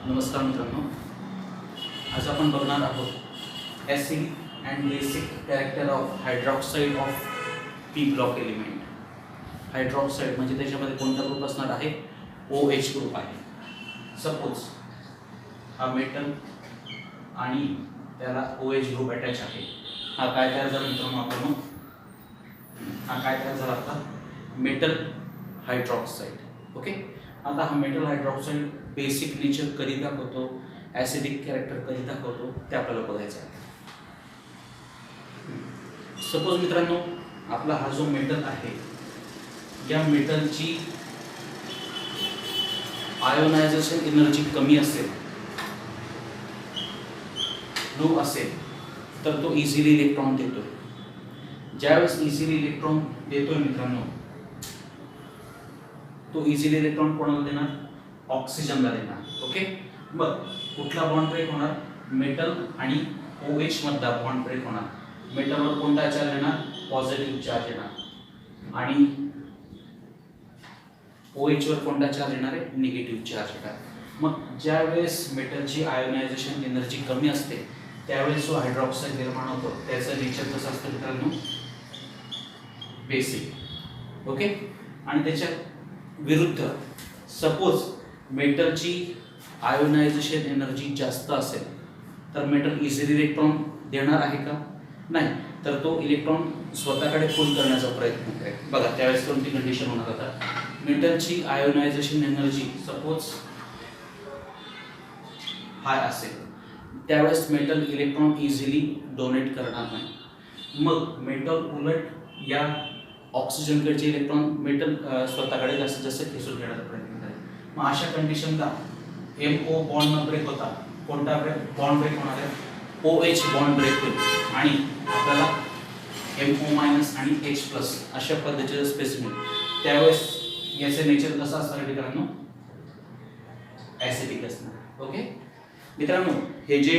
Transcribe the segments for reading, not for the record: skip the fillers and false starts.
नमस्कार मित्रांनो, आज आपण बघणार आहोत acid and basic character of hydroxide of P block element. Hydroxide म्हणजे त्याच्यामध्ये कोणता ग्रुप असणार आहे? OH ग्रुप आहे. सपोज हा मेटल आणि त्याला OH ग्रुप अटॅच आहे. हा काय तयार झाला मित्रांनो? आपण हा काय तयार झाला आता? Metal hydroxide. ओके. आता हा मेटल हायड्रॉक्साईड बेसिक नेचर कधी दाखवतो, ॲसिडिक कॅरेक्टर कधी दाखवतो ते आपल्याला बघायचं आहे. सपोज मित्रांनो, आपला हा जो मेटल आहे, या मेटलची आयोनायझेशन एनर्जी कमी असेल, लो असेल, तर तो इझिली इलेक्ट्रॉन देतोय. ज्यावेळेस इझिली इलेक्ट्रॉन देतोय मित्रांनो, तो इझिली इलेक्ट्रॉन कोणाला देणार? ऑक्सिजनला देणार. ओके. मग कुठला बॉन्ड ब्रेक होणार? मेटल आणि OH मधला बॉन्ड ब्रेक होणार. मेटलवर कोणता चार्ज येणार? पॉझिटिव्ह चार्ज येणार. आणि OH वर कोणता चार्ज येणार आहे? निगेटिव्ह चार्ज येणार. मग ज्यावेळेस मेटलची आयोनायझेशन एनर्जी कमी असते, त्यावेळेस जो हायड्रॉक्साईड निर्माण होतो त्याचं नेचर कसं असतं मित्रांनो? बेसिक. ओके. आणि त्याच्या विरुद्ध सपोज मेटलची आयोनायझेशन एनर्जी जास्त असेल, तर मेटल इझिली इलेक्ट्रॉन देणार आहे का? नाही. तर तो इलेक्ट्रॉन स्वतःकडे पुल करण्याचा प्रयत्न करेल. बघा त्यावेळेस कोणती कंडिशन होणार? आता मेटलची आयोनायझेशन एनर्जी सपोज हाय असेल, त्यावेळेस मेटल इलेक्ट्रॉन इझिली डोनेट करणार नाही. मग मेटल उलट या ऑक्सिजनकडचे इलेक्ट्रॉन मेटल स्वतःकडे जास्तीत जास्त खेचून घेण्याचा प्रयत्न करेल. मग अशा कंडिशनला MO बॉन्ड ब्रेक होता. कोणता बॉन्ड ब्रेक होणार आहे? OH बॉन्ड ब्रेक होईल आणि आपल्याला MO- आणि H+ अशा पद्धतीचं स्पेस मिळेल. त्यावेळेस याचे नेचर कसं असणार मित्रांनो? ॲसिडिक असणार. ओके मित्रांनो, हे जे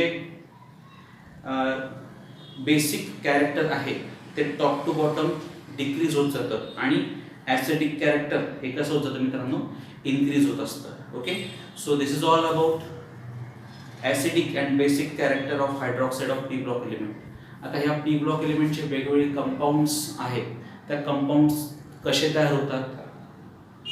बेसिक कॅरेक्टर आहे ते टॉप टू बॉटम डिक्रीज होत जातं आणि ॲसिडिक कॅरेक्टर हे कसं होत जातं मित्रांनो? इन्क्रीज होत असतं. Okay. So this is all about acidic and basic character of hydroxide of P block element. आता ह्या पी ब्लॉक एलिमेंटचे वेगवेगळे कंपाऊंड्स आहेत. त्या कंपाऊंड्स कसे तयार होतात,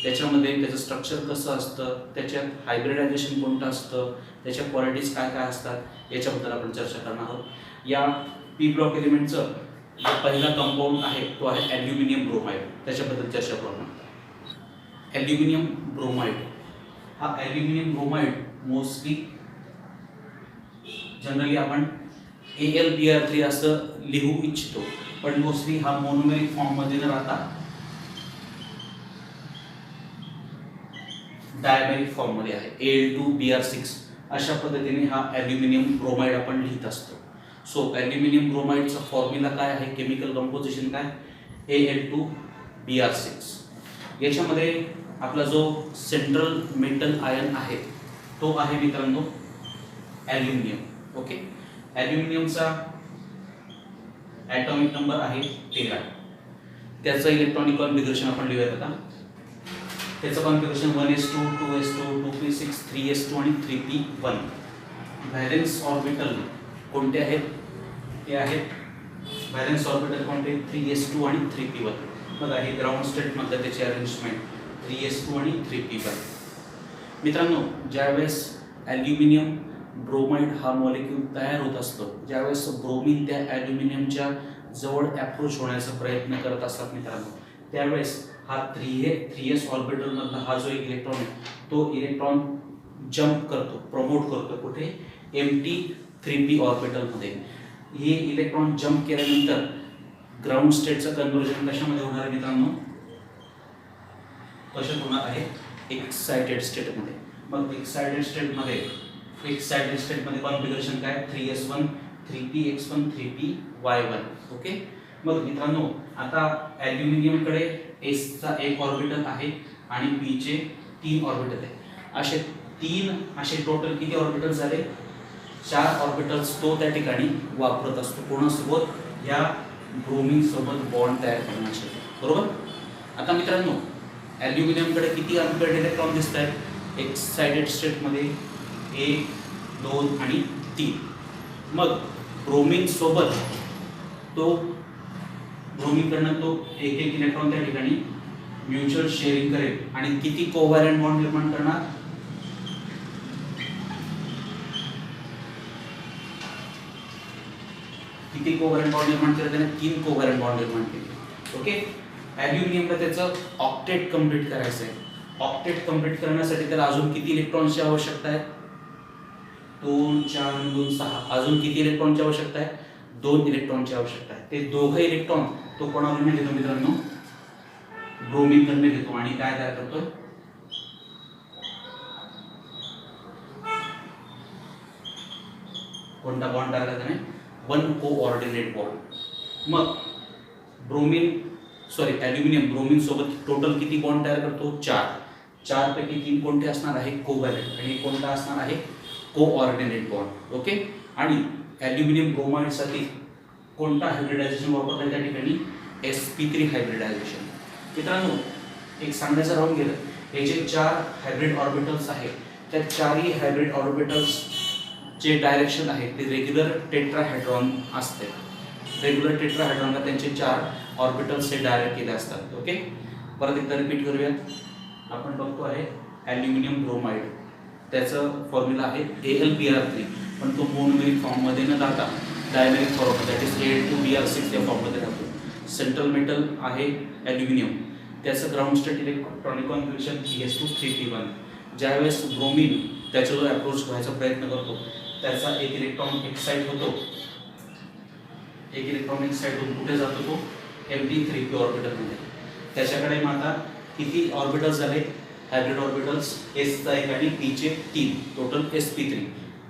त्याच्यामध्ये त्याचं स्ट्रक्चर कसं असतं, त्याच्यात हायब्रिडायझेशन कोणतं असतं, त्याच्या क्वालिटीज काय काय असतात, याच्याबद्दल आपण चर्चा करणार आहोत. या पी ब्लॉक एलिमेंटचं जो पहिला कंपाऊंड आहे तो आहे ॲल्युमिनियम ब्रोमाइड. त्याच्याबद्दल चर्चा करू. ॲल्युमिनियम ब्रोमाइड हा ॲल्युमिनियम ब्रोमाइड मोस्टली जनरली आपण AlBr3 असं लिहू इच्छितो, पण मोस्टली हा मोनोमेरिक फॉर्ममध्ये न राहता डायमेरिक फॉर्ममध्ये आहे. Al2Br6 अशा पद्धतीने हा ॲल्युमिनियम ब्रोमाइड आपण लिहित असतो. सो ॲल्युमिनियम ब्रोमाइडचा फॉर्म्युला काय आहे? केमिकल कंपोजिशन काय? Al2Br6. याच्यामध्ये आपला जो सेंट्रल मेटल आयन आहे तो आहे मित्रांनो ॲल्युमिनियम. ओके. ॲल्युमिनियमचा ॲटॉमिक नंबर आहे 13. त्याचं इलेक्ट्रॉनिक कॉन्फिगरेशन आपण लिहूयात आता. त्याचं configuration 1s2, 2s2, 2p6, 3s2 आणि 3p1. व्हॅलेन्स ऑर्बिटल कोणते आहेत? ते आहेत व्हॅलेन्स ऑर्बिटल कोणते? 3s2 आणि 3p1. बघा हे ग्राउंड स्टेट मधलं त्याची अरेंजमेंट 3s2 आणि 3p1. मित्रांनो, ज्यावेळेस ॲल्युमिनियम ब्रोमाइड हा मॉलिक्यूल तयार होत असतो, ज्यावेळेस ब्रोमिन त्या ॲल्युमिनियमच्या जवळ अप्रोच होण्याचा प्रयत्न करत असतात मित्रांनो, त्यावेळेस हा 3s ऑर्बिटल मधला हा जो एक इलेक्ट्रॉन आहे तो इलेक्ट्रॉन जम्प करतो, प्रमोट करतो. कुठे? Empty 3p ऑर्बिटलमध्ये. हे इलेक्ट्रॉन जम्प केल्यानंतर ग्राउंड स्टेटचं कन्व्हर्जन कशामध्ये होणार आहे मित्रांनो? कशात होणार आहे? एक्साइटेड स्टेटमध्ये. मग एक्साइटेड स्टेटमध्ये कॉन्फिगरेशन काय? 3s1, 3px1, 3py1. ओके. मग मित्रांनो, आता ॲल्युमिनियमकडे एसचा एक ऑर्बिटल आहे आणि पीचे 3 ऑर्बिटल आहे. असे टोटल किती ऑर्बिटल झाले? 4 ऑर्बिटल्स तो त्या ठिकाणी वापरत असतो. कोणासोबत? या ब्रोमिन सोबत बॉन्ड तयार करण्यासाठी. बरोबर. आता मित्रांनो, ॲल्युमिनियमकडे किती अनपेअर्ड इलेक्ट्रॉन दिसत आहेत? एक्साइटेड स्टेटमध्ये 1 2 आणि 3. मग ब्रोमीन सोबत तो ब्रोमीनकडनं तो एक इलेक्ट्रॉन त्या ठिकाणी म्युच्युअल शेअरिंग करेल आणि किती कोव्हॅलेंट बॉन्ड निर्माण करणार? किती कोव्हॅलेंट बॉन्ड निर्माण केले? त्याने 3 कोव्हॅलेंट बॉन्ड निर्माण केले. ओके. ॲल्युमिनियमला त्याचं ऑक्टेट कंप्लीट करायचं आहे. ऑक्टेट कंप्लीट करण्यासाठी त्याला अजून किती इलेक्ट्रॉनची आवश्यकता आहे? 2 4 2 6. अजून किती इलेक्ट्रॉनची आवश्यकता आहे? 2 इलेक्ट्रॉनची आवश्यकता आहे. ते दोघं इलेक्ट्रॉन तो कोणाकडून घेतो मित्रांनो? ब्रोमीनकडून घेतो आणि काय तयार करतोय? कोणता बॉन्ड तयार करताना? 1 कोऑर्डिनेट बॉन्ड. मग ॲल्युमिनियम ब्रोमीन सोबत टोटल किती बॉन्ड तयार करतो? 4. 4 पैकी 3 कोणते असणार आहे? कोव्हॅलेंट. आणि कोणता असणार आहे? Coordinate bond. ओके. आणि ॲल्युमिनियम ब्रोमाइडसाठी कोणता हायब्रिडायझेशन वापरलं त्या ठिकाणी? sp3 hybridisation. मित्रांनो एक सांगायचं राहून गेलं, हे जे 4 हायब्रिड ऑर्बिटल्स आहेत त्या 4ही हायब्रिड ऑर्बिटल्स जे डायरेक्शन आहे ते रेग्युलर टेट्राहेड्रॉन असते. रेग्युलर टेट्राहेड्रॉनला त्यांचे 4 ऑर्बिटल्स हे डायरेक्ट केले असतात. ओके. परत एकदा रिपीट करूया. आपण बघतो आहे ॲल्युमिनियम ब्रोमाइड, त्याचं फॉर्म्युला आहे AlBr3, पण तो मोनोमेरिक फॉर्ममध्ये न जाता dimeric form that is Al2Br6 या फॉर्ममध्ये राहतो. सेंट्रल मेटल आहे ॲल्युमिनियम, त्याचं ground state electronic configuration PS2 ज्यावेळेस ब्रोमीन त्याचा जो अप्रोच व्हायचा प्रयत्न करतो त्याचा एक इलेक्ट्रॉन एक्साइट होतो. एक इलेक्ट्रॉन एक्साइट होऊन कुठे जातो? तो Mp3p ऑर्बिटलमध्ये. त्याच्याकडे मग आता किती ऑर्बिटल्स झाले? हायब्रिड ऑर्बिटल्स sचा एक आणि pचे 3, टोटल sp3.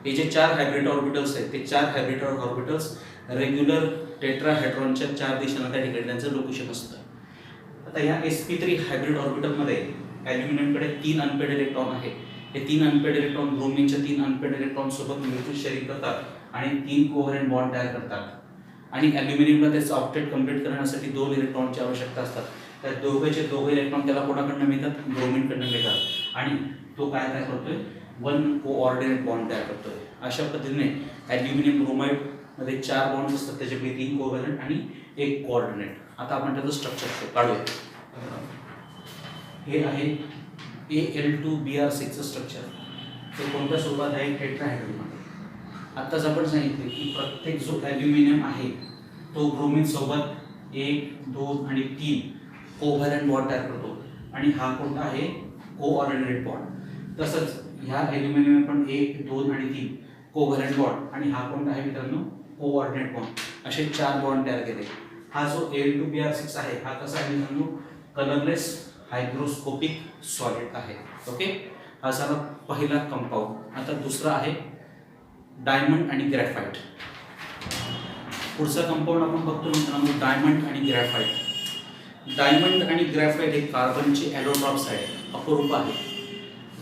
हे जे 4 हायब्रिड ऑर्बिटल्स आहेत ते 4 हायब्रिड ऑर्बिटल्स रेग्युलर टेट्राहेड्रॉनच्या 4 दिशांना त्या ठिकाणी त्यांचं लोकेशन असतं. आता या sp3 हायब्रिड ऑर्बिटलमध्ये ॲल्युमिनियमकडे 3 अनपेड इलेक्ट्रॉन आहे. हे 3 अनपेड इलेक्ट्रॉन ब्रोमीनच्या 3 अनपेड इलेक्ट्रॉन सोबत म्युच्युअल शेअरिंग करतात आणि 3 कोव्हॅलेंट बॉन्ड तयार करतात. आणि ॲल्युमिनियमला त्याचं ऑक्टेट कंप्लीट करण्यासाठी 2 इलेक्ट्रॉनची आवश्यकता असतात. त्या दोघे इलेक्ट्रॉन त्याला कोणाकडनं मिळतात? ब्रोमीनकडनं मिळतात. आणि तो काय तयार करतोय? 1 कोऑर्डिनेट बॉन्ड तयार करतोय. अशा पद्धतीने ॲल्युमिनियम ब्रोमाइडमध्ये 4 बॉन्ड्स असतात, त्याच्यापैकी 3 कोव्हॅलेंट आणि 1 कोऑर्डिनेट. आता आपण त्याचं स्ट्रक्चर काढूया. हे आहे Al2Br6 स्ट्रक्चर. ते कोणत्या स्वरूपात आहे? टेट्राहेड्रॉनमध्ये. आत्ताच आपण सांगितले की प्रत्येक जो ॲल्युमिनियम आहे तो ब्रोमीन सोबत 1 2 आणि 3 कोव्हॅलेंट बॉन्ड तयार करतो आणि हा कोणता आहे? Coordinate bond. तसंच ह्या ॲल्युमिनियम पण 1 2 आणि 3 कोव्हॅलेंट बॉन्ड आणि हा कोणता आहे मित्रांनो? Coordinate bond. असे 4 बॉन्ड तयार केले. हा जो Al2Br6 आहे हा कसा आहे मित्रांनो? कलरलेस हायग्रोस्कोपिक सॉलिड आहे. ओके. हा झाला पहिला कंपाऊंड. आता दुसरा आहे डायमंड आणि ग्रॅफाइट. पुढचा कंपाऊंड आपण बघतो मित्रांनो डायमंड आणि ग्रॅफाइट. डायमंड आणि ग्रॅफाइट हे कार्बनचे ॲलोट्रॉप्स आहे, अपरूप आहे.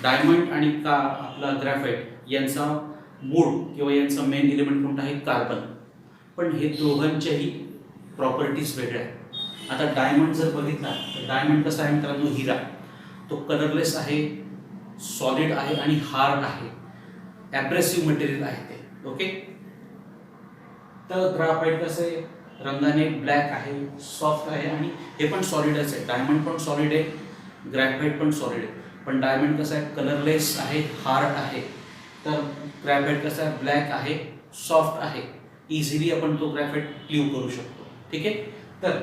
डायमंड आणि आपला ग्रॅफाइट यांचा मूळ किंवा यांचा मेन एलिमेंट कोणता आहे? कार्बन. पण हे दोघांच्याही प्रॉपर्टीज वेगळ्या आहेत. आता डायमंड जर बघितला तर डायमंड कसा आहे मित्रांनो? हिरा. तो कलरलेस आहे, सॉलिड आहे आणि हार्ड आहे. ॲब्रेसिव्ह मटेरियल आहे ते. ओके. तर ग्राफाइट कसं आहे? रंगाने ब्लॅक आहे, सॉफ्ट आहे आणि हे पण सॉलिडच आहे. डायमंड पण सॉलिड आहे, ग्रॅफाइट पण सॉलिड आहे. पण डायमंड कसं आहे? कलरलेस आहे, हार्ड आहे. तर ग्रॅफाइट कसं आहे? ब्लॅक आहे, सॉफ्ट आहे. इझिली आपण तो ग्रॅफाइट क्लीव करू शकतो. ठीक आहे. तर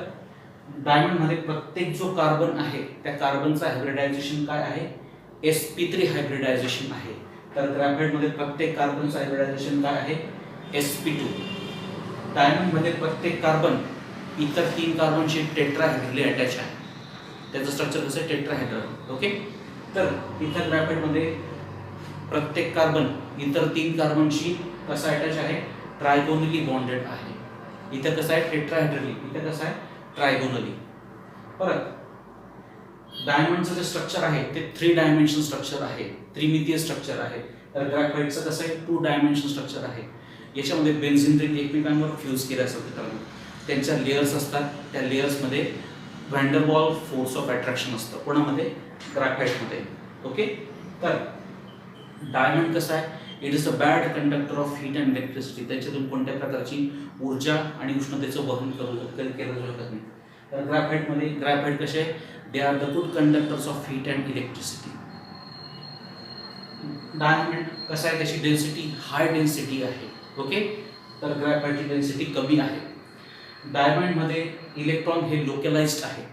डायमंडमध्ये प्रत्येक जो कार्बन आहे त्या कार्बनचा हायब्रिडायझेशन काय आहे? sp3 हायब्रिडायझेशन आहे. तर ग्रॅफाइटमध्ये प्रत्येक कार्बनचं हायब्रिडायझेशन काय आहे? sp2. डायमंडमध्ये प्रत्येक कार्बन इतर 3 कार्बनशी टेट्राहेड्रली अटॅच आहे. त्याचं स्ट्रक्चर कसं आहे? टेट्राहेड्रल. ओके. तर इथं ग्रॅफाइटमध्ये प्रत्येक कार्बन इतर 3 कार्बनशी कसा अटॅच आहे? ट्रायगोनली बॉन्डेड आहे. इथं कसं आहे? टेट्राहेड्रली. इथं कसं आहे? ट्रायगोनली. परत डायमंडचं जे स्ट्रक्चर आहे ते 3 डायमेन्शन स्ट्रक्चर आहे, त्रिमितीय स्ट्रक्चर आहे. तर ग्रॅफाइटचं कसं आहे? 2 डायमेन्शन स्ट्रक्चर आहे. याच्यामध्ये बेन्झिन रिंग एकमेकांवर फ्यूज केल्या असतात. त्यांच्या लेयर्स असतात. त्या लेयर्समध्ये व्हॅन्डरवॉल फोर्स ऑफ अट्रॅक्शन असतं. कोणामध्ये? ग्रॅफाइटमध्ये. ओके. तर डायमंड कसं आहे? It is a bad conductor of heat and electricity. त्याच्यातून कोणत्या प्रकारची ऊर्जा आणि उष्णतेचं वहन केलं जाऊ शकत नाही. तर ग्रॅफाइट कसे आहे, they are the good conductors of heat and electricity. Diamond कसं आहे, त्याची डेन्सिटी हाय डेन्सिटी आहे. ओके, तर ग्रॅफाइटची डेन्सिटी कमी आहे. डायमंडमध्ये इलेक्ट्रॉन हे लोकलाइज्ड आहे,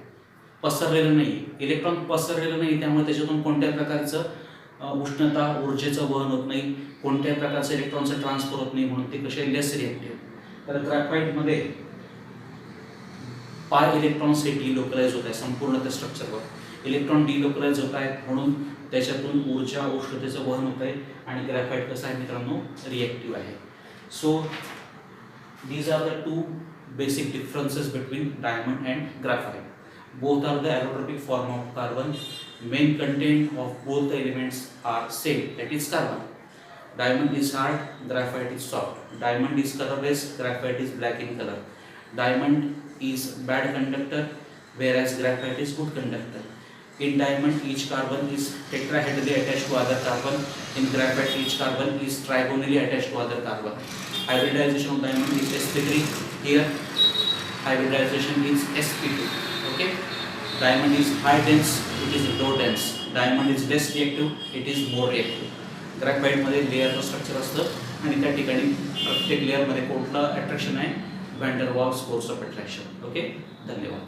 पसरलेलं नाही. इलेक्ट्रॉन पसरलेलं नाही, त्यामुळे त्याच्यातून कोणत्या प्रकारचं उष्णता ऊर्जेचं वहन होत नाही, कोणत्या प्रकारचं इलेक्ट्रॉनचं ट्रान्सफर होत नाही, म्हणून ते कसे लेस रिएक्टिव्ह. तर ग्रॅफाइटमध्ये पाय इलेक्ट्रॉन्स हे डिलोकलाइज होत आहे संपूर्ण त्या स्ट्रक्चरवर. इलेक्ट्रॉन डिलोकलाइज होत आहेत म्हणून त्याच्यातून ऊर्जा उष्णतेचं वहन होत आहे. आणि ग्रॅफाइट कसं आहे मित्रांनो, रिएक्टिव्ह आहे. So these are the two basic differences between diamond and graphite. Both are the allotropic form of carbon. Main content of both the elements are same, that is carbon. Diamond is hard, graphite is soft. Diamond is colorless, graphite is black in color. Diamond is bad conductor, whereas graphite is good conductor. In diamond, each carbon is tetrahedrally attached to other carbon. In graphite, each carbon is trigonally attached to other carbon. Hybridization of diamond is sp3. Here hybridization is sp2. Okay, diamond is high dense, it is low dense. Diamond is less reactive, it is more reactive. Graphite मध्ये लेअरचं structure असतं आणि त्या ठिकाणी प्रत्येक लेअरमध्ये कोणतं attraction आहे, van der Waals force of attraction. Okay, धन्यवाद.